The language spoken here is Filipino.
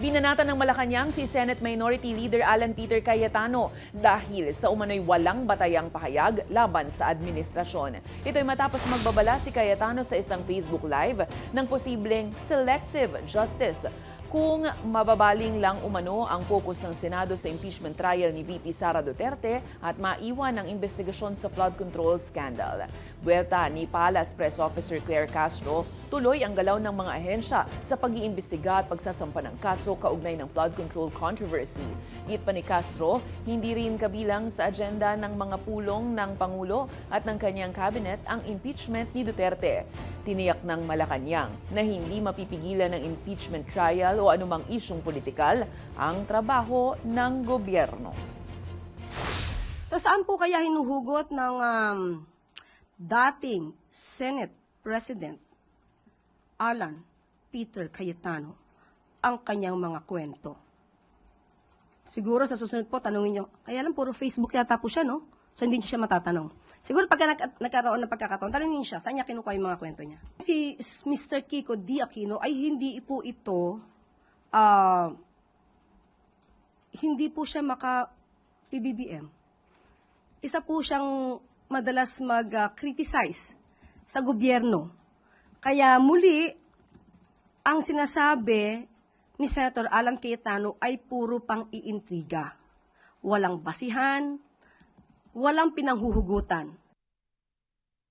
Binanatan ng Malacanang si Senate Minority Leader Alan Peter Cayetano dahil sa umano'y walang batayang pahayag laban sa administrasyon. Ito'y matapos magbabala si Cayetano sa isang Facebook Live ng posibleng selective justice kung mababaling lang umano ang focus ng Senado sa impeachment trial ni VP Sara Duterte at maiwan ang investigasyon sa flood control scandal. Buwelta ni Palace Press Officer Claire Castro, tuloy ang galaw ng mga ahensya sa pag-iimbestiga at pagsasampa ng kaso kaugnay ng flood control controversy. Git pa ni Castro, hindi rin kabilang sa agenda ng mga pulong ng Pangulo at ng kanyang cabinet ang impeachment ni Duterte. Tiniyak ng Malacanang na hindi mapipigilan ng impeachment trial o anumang isyong politikal ang trabaho ng gobyerno. So saan po kaya hinuhugot ng dating Senate President Alan Peter Cayetano ang kanyang mga kwento? Siguro sa susunod po, tanungin nyo, kaya lang puro Facebook yata po siya, no? So hindi siya matatanong. Siguro pagka nagkaroon ng pagkakataon, tanungin siya, saan niya kinukuha yung mga kwento niya? Si Mr. Kiko D. Aquino ay hindi po ito, hindi po siya maka-PBBM. Isa po siyang madalas mag-criticize sa gobyerno. Kaya muli, ang sinasabi ni Senator Alan Cayetano ay puro pang-iintriga. Walang basihan, walang pinanghuhugutan.